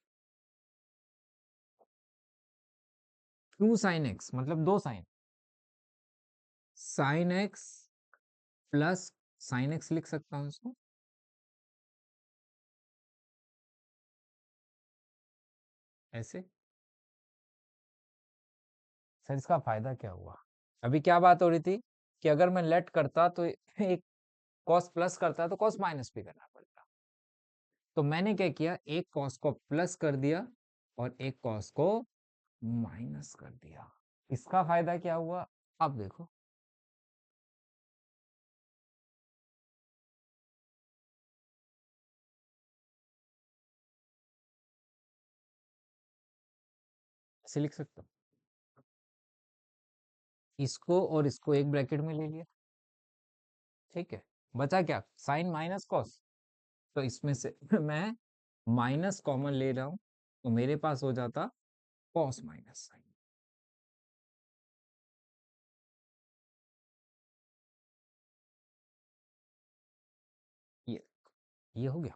S1: 2 साइन एक्स मतलब 2 sine, sine x plus sine x लिख सकता हूं इसको, ऐसे। सर इसका फायदा क्या हुआ? अभी क्या बात हो रही थी कि अगर मैं लेट करता तो एक कॉस प्लस करता तो कॉस माइनस भी करना पड़ता। तो मैंने क्या किया, एक कॉस को प्लस कर दिया और एक कॉस को माइनस कर दिया। इसका फायदा क्या हुआ, अब देखो, ऐसे लिख सकता हूं, इसको और इसको एक ब्रैकेट में ले लिया, ठीक है, बचा क्या, साइन माइनस कॉस। तो इसमें से मैं माइनस कॉमन ले रहा हूं तो मेरे पास हो जाता कॉस माइनस साइन। ये हो गया।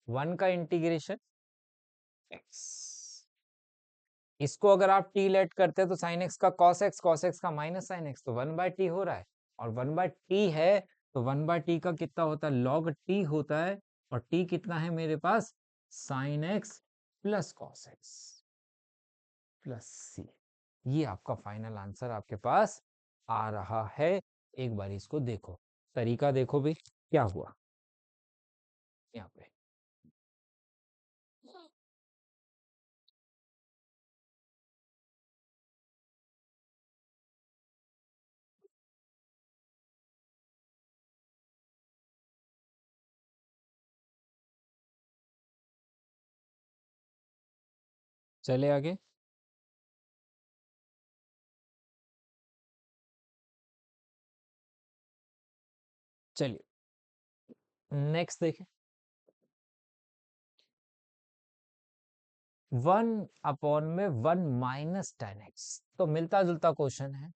S1: 1 का इंटीग्रेशन एक्स, इसको अगर आप टी लेट करते हैं तो साइन एक्स का कॉस एक्स का माइनस साइन एक्स, तो 1/t हो रहा है, और 1/t है तो 1/t का कितना होता है, लॉग टी होता है, और टी कितना है मेरे पास, sine x plus cos X plus C. ये आपका फाइनल आंसर आपके पास आ रहा है। एक बार इसको देखो, तरीका देखो भी क्या हुआ यहाँ पे। चले आगे, चलिए नेक्स्ट देखें। 1 में 1 - tan x, तो मिलता जुलता क्वेश्चन है।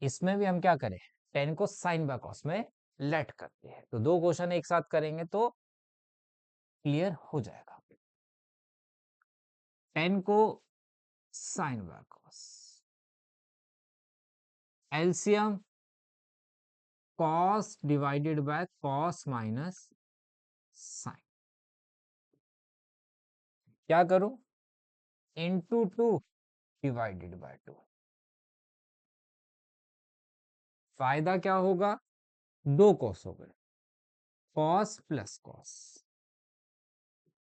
S1: इसमें भी हम क्या करें, टेन को साइन बाय कॉस में लेट करते हैं, तो दो क्वेश्चन एक साथ करेंगे तो क्लियर हो जाएगा। टेन को sine by cos, LCM cos divided by cos minus sine, क्या करूं, इंटू 2 डिवाइडेड बाय 2। फायदा क्या होगा? दो कॉस हो गए, कॉस प्लस कॉस,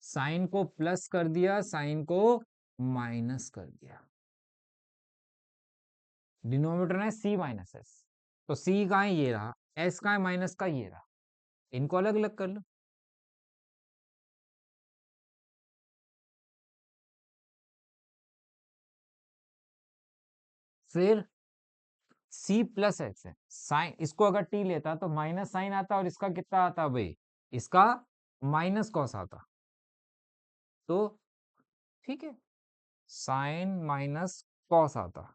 S1: साइन को प्लस कर दिया, साइन को माइनस कर दिया। डिनोमिनेटर में सी माइनस एस, तो सी कहाँ है? ये रहा। एस कहाँ है? माइनस का ये रहा। इनको अलग अलग कर लो। फिर सी प्लस एक्स है, साइन, इसको अगर टी लेता तो माइनस साइन आता, और इसका कितना आता भाई? इसका माइनस कॉस आता। तो ठीक है, साइन माइनस कॉस आता।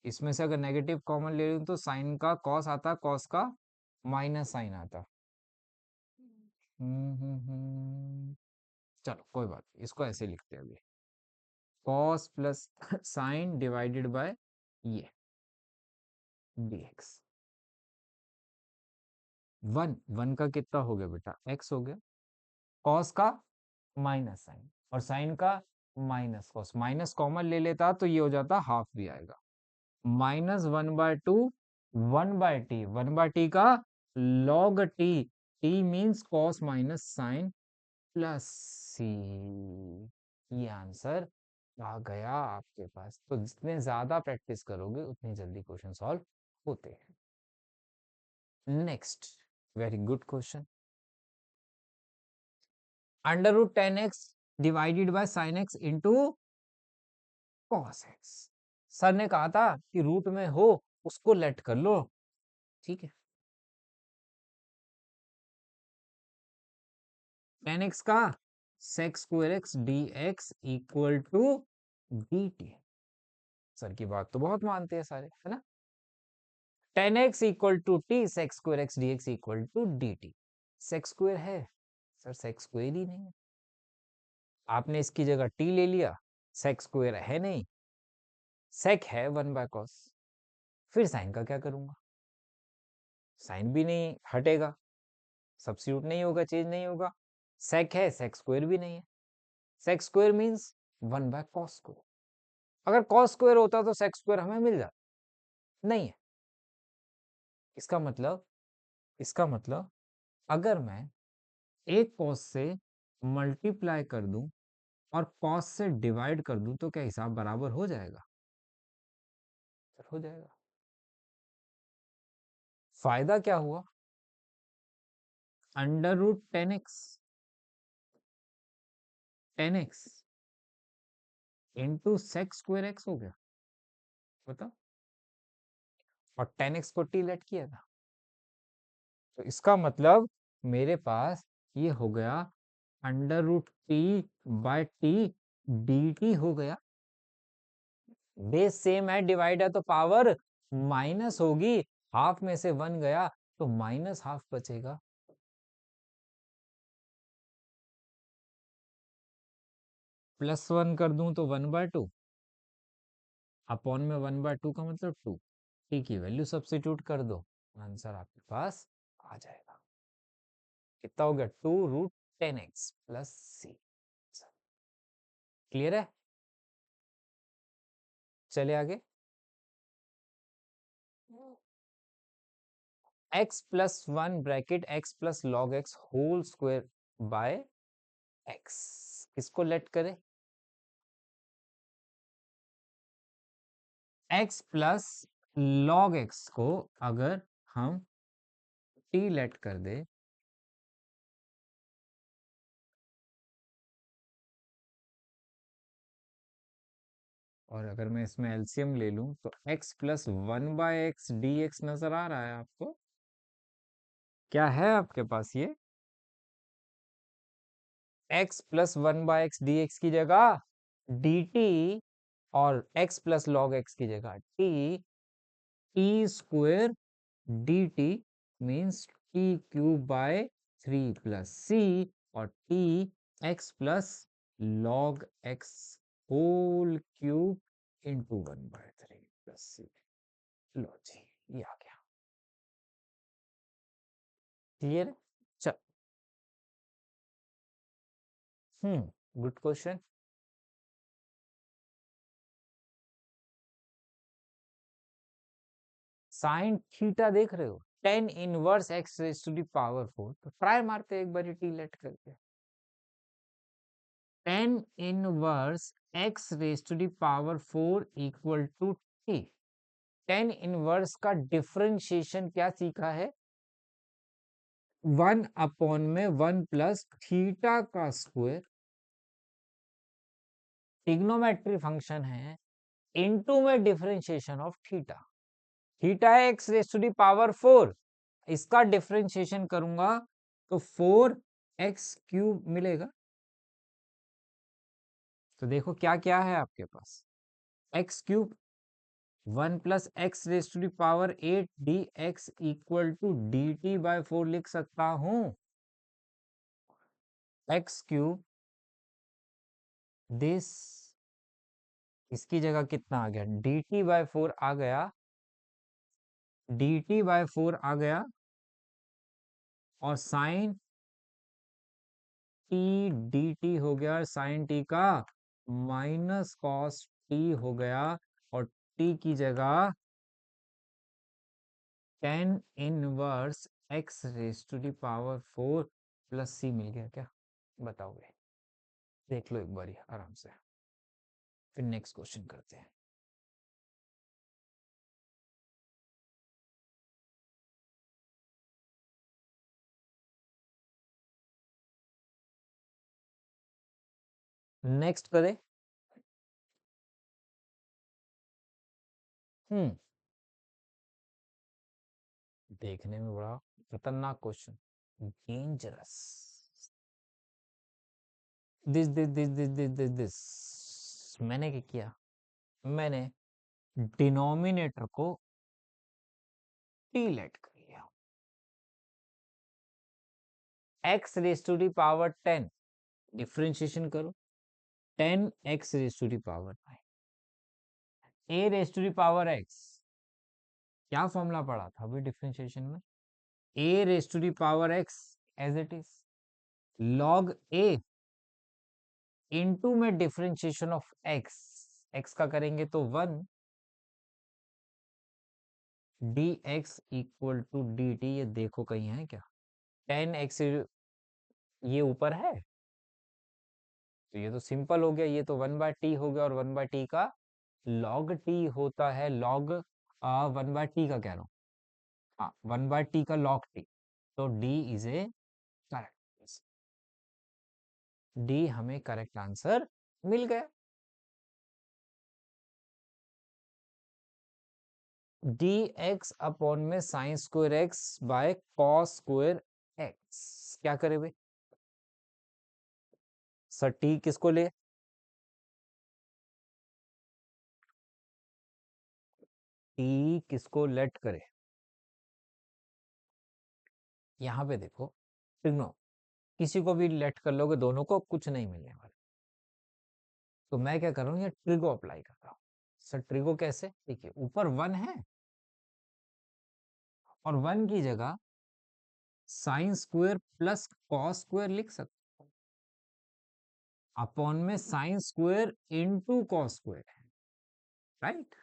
S1: इसमें से अगर नेगेटिव कॉमन ले लूं तो साइन का कॉस आता, कॉस का माइनस साइन आता। चलो कोई बात नहीं, इसको ऐसे लिखते हैं अभी, cos plus sign divided by ये dx। वन वन का कितना हो गया बेटा? एक्स हो गया, कॉस का माइनस साइन, और साइन का माइनस कॉस, माइनस कॉमन ले लेता तो ये हो जाता हाफ भी आएगा। Minus one by two, one by T, one by T का log T, T means cos minus sine plus C. ये आंसर आ गया आपके पास। तो जितने ज्यादा प्रैक्टिस करोगे उतनी जल्दी क्वेश्चन सॉल्व होते हैं। Next, very good question. Under root tan x divided by sine x into cos x. Sir ने कहा था कि रूट में हो उसको लेट कर लो, ठीक है। टेन एक्स का sec square x D x equal to D t. Sir की बात तो बहुत मानते हैं सारे, है ना। Tan x equal to t, sec square x D x equal to D t. Sec square है सर, सेक स्क्वायर ही नहीं है। आपने इसकी जगह टी ले लिया, सेक स्क्वायर है नहीं, सेक है वन बाय कॉस। फिर साइन का क्या करूंगा? साइन भी नहीं हटेगा, सब्स्टिट्यूट नहीं होगा, चेंज नहीं होगा। सेक है, सेक स्क्वायर भी नहीं है। Sec square means one by cos square. अगर कॉस स्क्वायर होता तो सेक स्क्वायर हमें मिल जाता, नहीं है। इसका मतलब अगर मैं एक कॉस से मल्टीप्लाई कर दूं और कॉस से डिवाइड कर दूं तो क्या हिसाब बराबर हो जाएगा? हो जाएगा। फायदा क्या हुआ? Under root tan x into sec square x हो गया, बताओ। और टेन एक्स को टी लेट किया था, तो इसका मतलब मेरे पास ये हो गया under root t by t d T हो गया। बेस सेम है, डिवाइड है तो पावर माइनस होगी, हाफ में से वन गया तो माइनस हाफ बचेगा। प्लस वन कर दूं तो वन बाय टू, अपॉन में वन बाय टू का मतलब टू, टी की वैल्यू सब्स्टिट्यूट कर दो, आंसर आपके पास आ जाएगा। कितना हो गया? Two root tan x plus c. Clear है? चले आगे। X plus one bracket x plus log x whole square by x, किसको लेट करें? एक्स प्लस लॉग एक्स को अगर हम टी लेट कर दे, और अगर मैं इसमें एलसीएम ले लूं तो x plus one by X D x नजर आ रहा है आपको? क्या है आपके पास ये? x plus one by X D x की जगह डी टी, और x प्लस लॉग एक्स की जगह T, T square D T means T cube by three plus C, और T X plus log x whole cube into one by three plus C. लो जी, ये आ गया। क्लियर है? चल, गुड क्वेश्चन। साइन थीटा देख रहे हो, tan inverse x raise to the power 4, तो ट्राई मारते हैं एक बार टी लेट करके। Tan inverse x raise to the power 4 equal to t. Tan inverse का डिफरेंशिएशन क्या सीखा है? 1 में 1 प्लस थीटा का स्क्वायर, ट्रिग्नोमेट्री फंक्शन है, इनटू में डिफरेंशिएशन ऑफ थीटा। थीटा है x raise to the power 4, इसका डिफरेंशिएशन करूंगा तो 4x³ मिलेगा। तो देखो क्या क्या है आपके पास, x³, 1 plus x raise to the power 8 d x equal to D t by 4 लिख सकता हूं। x³ दिस, इसकी जगह कितना आ गया, डी टी बाई 4 आ गया, डी टी बाई 4 आ गया, और साइन टी डी टी हो गया, साइन टी का माइनस कॉस टी हो गया, और टी की जगह tan inverse x raise to the power 4 plus C मिल गया। क्या बताओगे? देख लो एक बारी आराम से, फिर नेक्स्ट क्वेश्चन करते हैं। नेक्स्ट करें। देखने में बड़ा खतरनाक क्वेश्चन, डेंजरस। दिस मैंने क्या किया, मैंने डिनोमिनेटर को टी लेट कर लिया। X raise to the power 10 differentiation करो, 10 X raise to the power 9, A raise to the power X, क्या फॉर्मूला पढ़ा था अभी डिफरेंशिएशन में, A raise to the power X as it is, log A into में डिफरेंशिएशन ऑफ एक्स, एक्स का करेंगे तो 1 D x equal to D T. ये देखो कहीं है क्या, 10x ये ऊपर है, तो ये तो सिंपल हो गया, ये तो 1/t हो गया, और 1/t का log t होता है, log 1/t का कह रहा हूँ, हाँ 1/t का log t, तो d is a correct, D हमें करेक्ट आंसर मिल गया। डी एक्स अपॉन में sine square x bye cos square x, क्या करे भाई सर, टी किसको ले, टी किसको लेट करे, यहां पे देखो ट्रिग्नो, किसी को भी लेट कर लोगे दोनों को कुछ नहीं मिलने वाला, तो मैं क्या कर रहा हूँ, ये ट्रिगो अप्लाई कर रहा हूँ। सर ट्रिगो कैसे, देखिए ऊपर 1 है, और 1 की जगह sine square plus cos square लिख सकते, अपॉन में sine square into cos square है, राइट,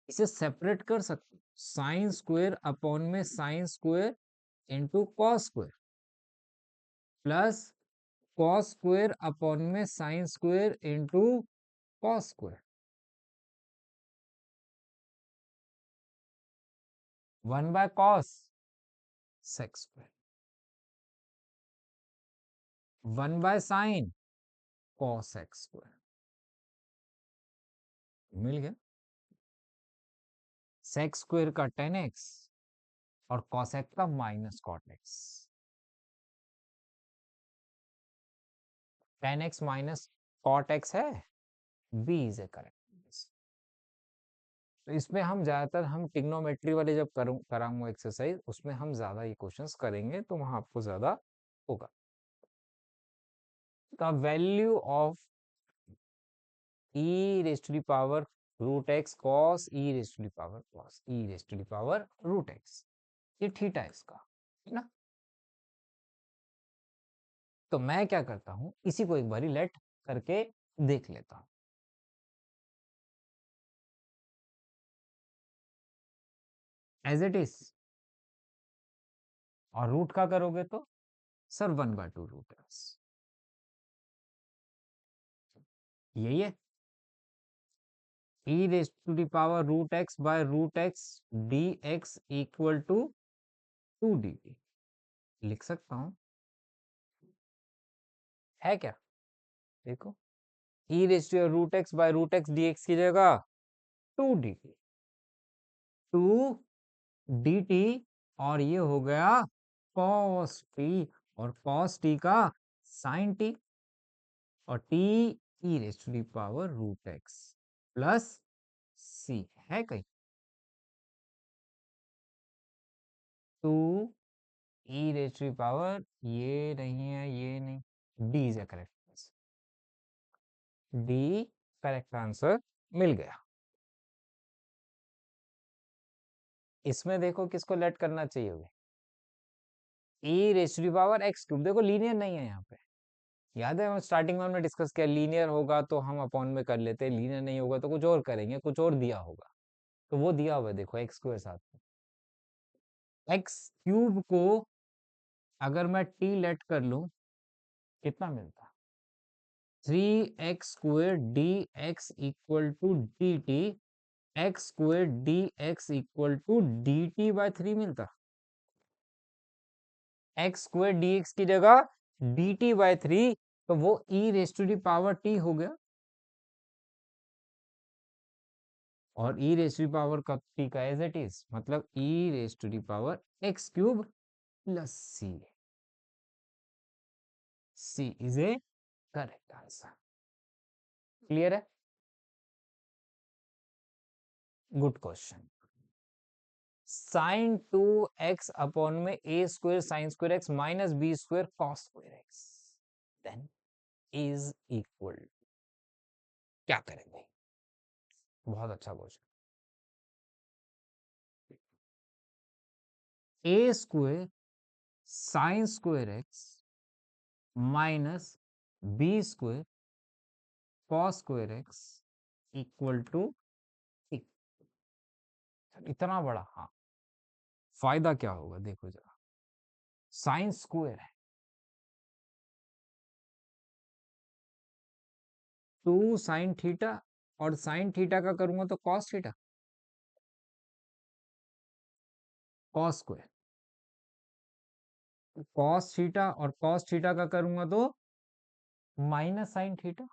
S1: इसे सेपरेट कर सकते, साइन स्क्वायर अपॉन में sine square into cos square, plus cos square upon में sine square into cos square, 1 by cos sec square, 1 by sine cos X square, मिल गया, सेक स्क्वायर का 10x और कॉसेक का minus cot X, 10x minus cot x है, बी इज ए करेक्ट। तो इसमें हम ज्यादातर हम ट्रिग्नोमेट्री वाले जब कराऊंगा एक्सरसाइज, उसमें हम ज्यादा ये क्वेश्चंस करेंगे, तो वहां आपको ज्यादा होगा। The value of e raise to the power root x cos e raise to the power cos e raise to the power root x, ये थीटा है इसका, है ना। तो मैं क्या करता हूं, इसी को एक बारी लेट करके देख लेता हूं। एज इट इज, और रूट का करोगे तो सर 1/2 रूट एक्स, यही है। e raise to the power root x by root x D x equal to 2 dt, लिख सकता हूं, है क्या? देखो, e raise to root x by root x D x की जगह 2 dt, 2 dt, और ये हो गया cos t, और cos t का sin t, और t e raise to the power root X plus c है कहीं, 2 e raise to the power, ये नहीं है, ये नहीं, d is a correct answer, d correct answer मिल गया। इसमें देखो किसको लेट करना चाहिए, e raise to the power X cube, देखो लीनियर नहीं है यहाँ पे, याद है हम स्टार्टिंग में हमने डिस्कस किया, लीनियर होगा तो हम अपॉन में कर लेते, लीनियर नहीं होगा तो कुछ और करेंगे, कुछ और दिया होगा, तो वो दिया हुआ है, देखो एक्स स्क्वायर साथ में, एक्स क्यूब को अगर मैं टी लेट कर लूं, कितना मिलता, 3x² dx equal to D t, x² dx equal to dt/3 मिलता, x² dx की जगह dt/3, तो वो e raise to the power t हो गया, और e raise to the power का t का एज इट इज, मतलब e raise to the power x³ plus c is a correct answer. Clear है? Good question. Sine 2x upon में a² sine square x minus b² cos square x then is equal, क्या करेंगे? बहुत अच्छा question. a² sine square x minus b² cos square x equal to, इतना बड़ा, हाँ, फायदा क्या होगा देखो जरा, साइन स्क्वायर है, 2 साइन थीटा, और साइन थीटा का करूंगा तो cos theta, cos square, cos theta, और कॉस थीटा का करूंगा तो माइनस साइन थीटा,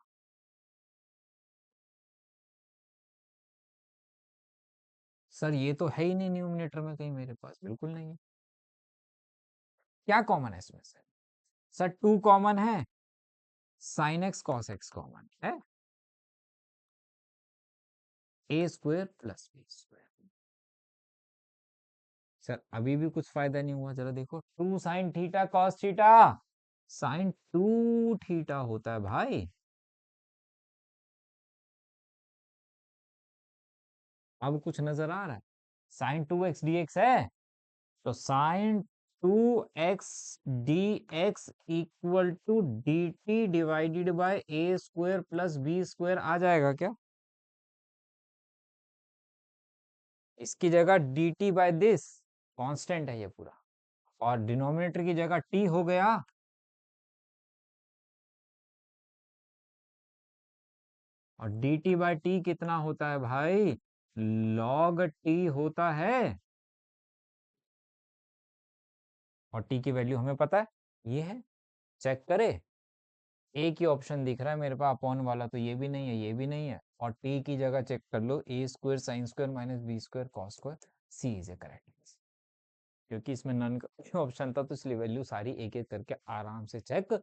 S1: सर ये तो है ही नहीं न्यूमिनेटर में कहीं मेरे पास, बिल्कुल नहीं है, क्या कॉमन है इसमें से? सर 2 कॉमन है, sine x cos x common है, a² प्लस b², सर अभी भी कुछ फायदा नहीं हुआ, जरा देखो, 2 sine theta cos theta, sine 2 theta होता है भाई, अब कुछ नजर आ रहा है, साइन 2x dx है, तो sine 2x dx equal to dt divided by a² plus b² आ जाएगा क्या? इसकी जगह dt बाय दिस, कांस्टेंट है ये पूरा, और डिनोमिनेटर की जगह t हो गया, और dt बाय टी कितना होता है भाई, log t होता है, और t की वैल्यू हमें पता है, ये है, चेक करे, एक ही ऑप्शन दिख रहा है मेरे पास अपॉन वाला, तो ये भी नहीं है, ये भी नहीं है, और t की जगह चेक कर लो, a² sine square minus b² cos square, C is a correct, क्योंकि इसमें नन का ऑप्शन था, तो इसलिए वैल्यू सारी एक एक करके आराम से चेक।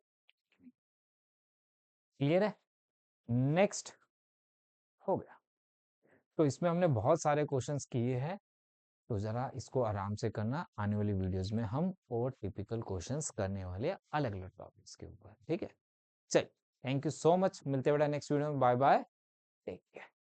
S1: क्लियर है? नेक्स्ट हो गया, तो इसमें हमने बहुत सारे क्वेश्चंस किए हैं, तो जरा इसको आराम से करना, आने वाली वीडियोस में हम और टिपिकल क्वेश्चंस करने वाले अलग अलग टॉपिक्स के ऊपर, ठीक है? चल, थैंक यू सो मच, मिलते हैं नेक्स्ट वीडियो में, बाय बाय, टेक केयर।